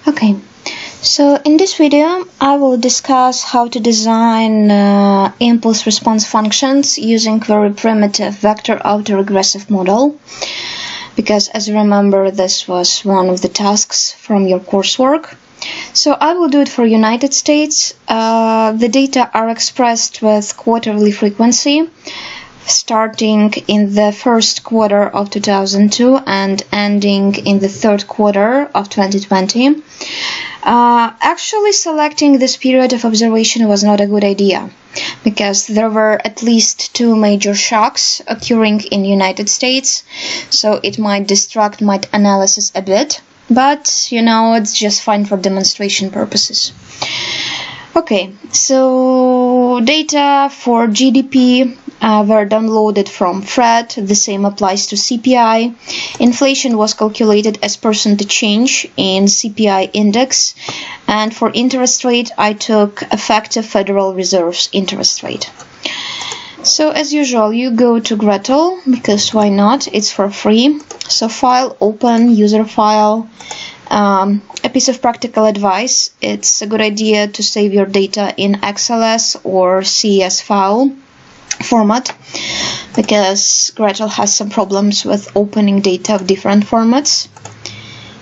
Okay, so in this video I will discuss how to design impulse response functions using very primitive vector autoregressive model, because as you remember this was one of the tasks from your coursework. So I will do it for United States. The data are expressed with quarterly frequency starting in the first quarter of 2002 and ending in the third quarter of 2020. Actually selecting this period of observation was not a good idea, because there were at least two major shocks occurring in the United States, so it might distract my analysis a bit, but it's just fine for demonstration purposes. Okay, so data for GDP were downloaded from Fred. The same applies to CPI. Inflation was calculated as percentage change in CPI index, and for interest rate I took effective Federal Reserve's interest rate. So as usual, you go to Gretel, because why not, it's for free. So file, open, user file. A piece of practical advice: it's a good idea to save your data in XLS or CSV file format, because Gretel has some problems with opening data of different formats.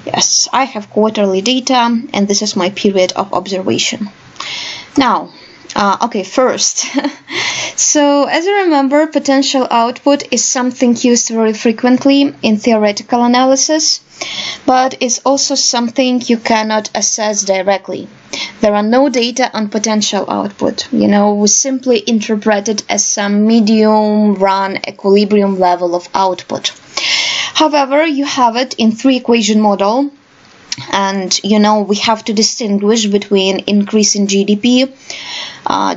Yes, I have quarterly data and this is my period of observation. Now, first, so as you remember, potential output is something used very frequently in theoretical analysis, but it's also something you cannot assess directly. There are no data on potential output. We simply interpret it as some medium-run equilibrium level of output. However, you have it in three-equation model, and we have to distinguish between increase in GDP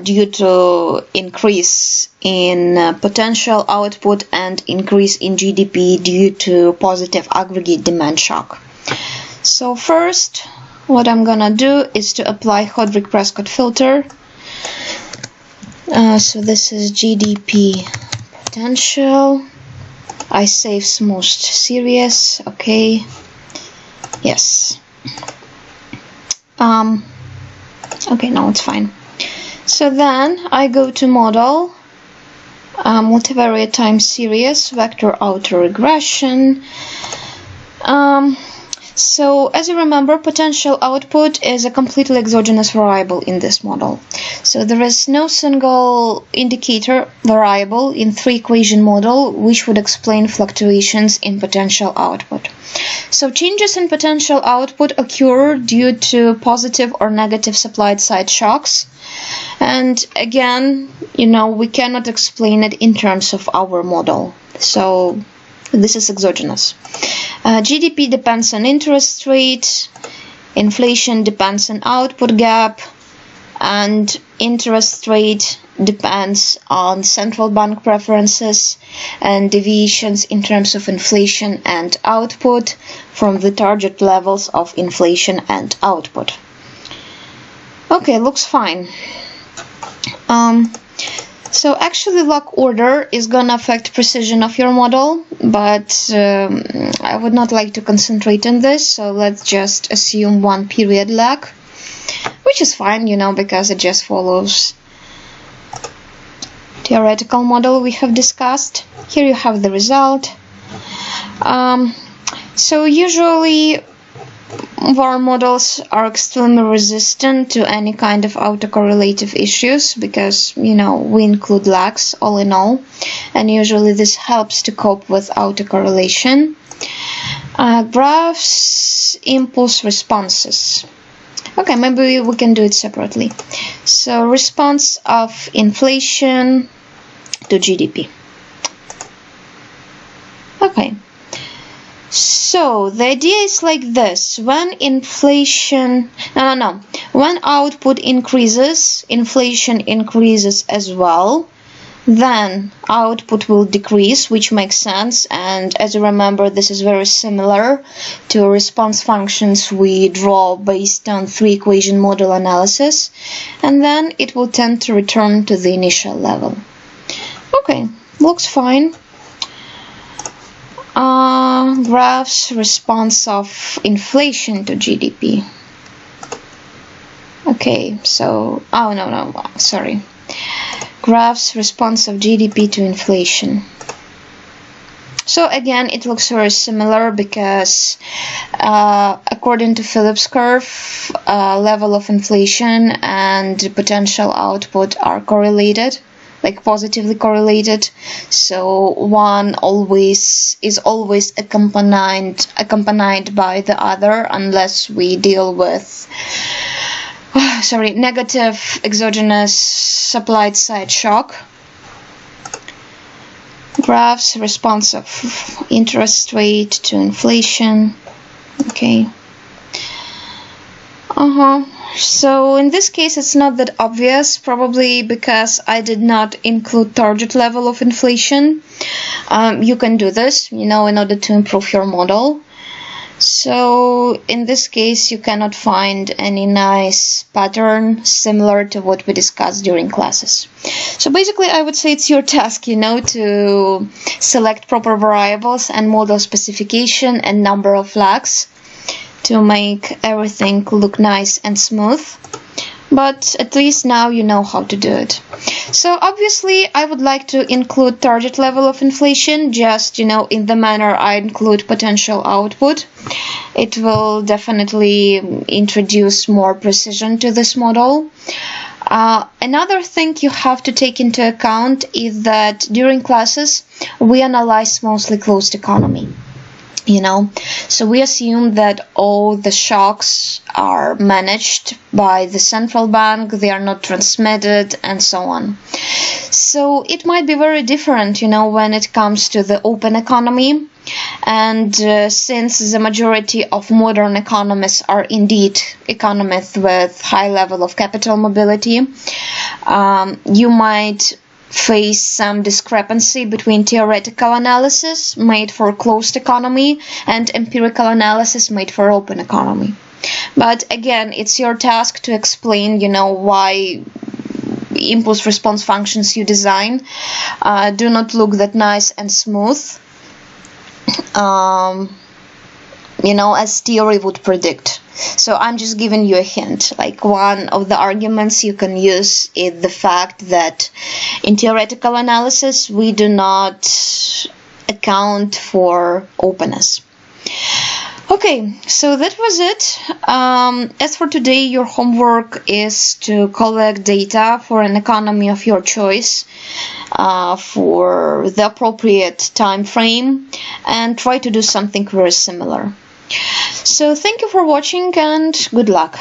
due to increase in potential output and increase in GDP due to positive aggregate demand shock. So first, what I'm gonna do is to apply Hodrick-Prescott filter. So this is GDP potential. I save most serious. Okay. Yes. Okay, now it's fine. So then I go to model, multivariate time series, vector autoregression. So as you remember, potential output is a completely exogenous variable in this model. So there is no single indicator variable in three-equation model which would explain fluctuations in potential output. So changes in potential output occur due to positive or negative supplied side shocks. And again, we cannot explain it in terms of our model. So this is exogenous. GDP depends on interest rate, inflation depends on output gap, and interest rate depends on central bank preferences and deviations in terms of inflation and output from the target levels of inflation and output. Okay, looks fine. So actually log order is gonna affect precision of your model, but I would not like to concentrate on this, so let's just assume one period lag, which is fine, because it just follows theoretical model we have discussed. Here you have the result. So usually VAR models are extremely resistant to any kind of autocorrelative issues, because we include lags all in all, and usually this helps to cope with autocorrelation. Graphs, impulse responses. Okay, maybe we can do it separately. So response of inflation to GDP. Okay. So the idea is like this: when when output increases, inflation increases as well, then output will decrease, which makes sense. And as you remember, this is very similar to response functions we draw based on three-equation model analysis, and then it will tend to return to the initial level. Okay, looks fine. Graphs response of inflation to GDP. Okay, so, oh no, sorry. Graphs response of GDP to inflation. So again, it looks very similar because according to Phillips curve, level of inflation and potential output are correlated, like positively correlated. So one is always accompanied by the other, unless we deal with negative exogenous supplied side shock. Graphs response of interest rate to inflation. Okay. So in this case it's not that obvious, probably because I did not include target level of inflation. You can do this, in order to improve your model. So in this case you cannot find any nice pattern similar to what we discussed during classes. So basically I would say it's your task, to select proper variables and model specification and number of flags to make everything look nice and smooth. But at least now you know how to do it. So obviously I would like to include target level of inflation, just in the manner I include potential output. It will definitely introduce more precision to this model. Another thing you have to take into account is that during classes we analyze mostly closed economy. So we assume that all the shocks are managed by the central bank, they are not transmitted, and so on. So it might be very different, when it comes to the open economy. And since the majority of modern economists are indeed economists with high level of capital mobility, you might face some discrepancy between theoretical analysis made for closed economy and empirical analysis made for open economy. But again, it's your task to explain, why impulse response functions you design do not look that nice and smooth, as theory would predict. So I'm just giving you a hint. Like, one of the arguments you can use is the fact that in theoretical analysis we do not account for openness. Okay, so that was it. As for today, your homework is to collect data for an economy of your choice for the appropriate time frame and try to do something very similar. So thank you for watching and good luck.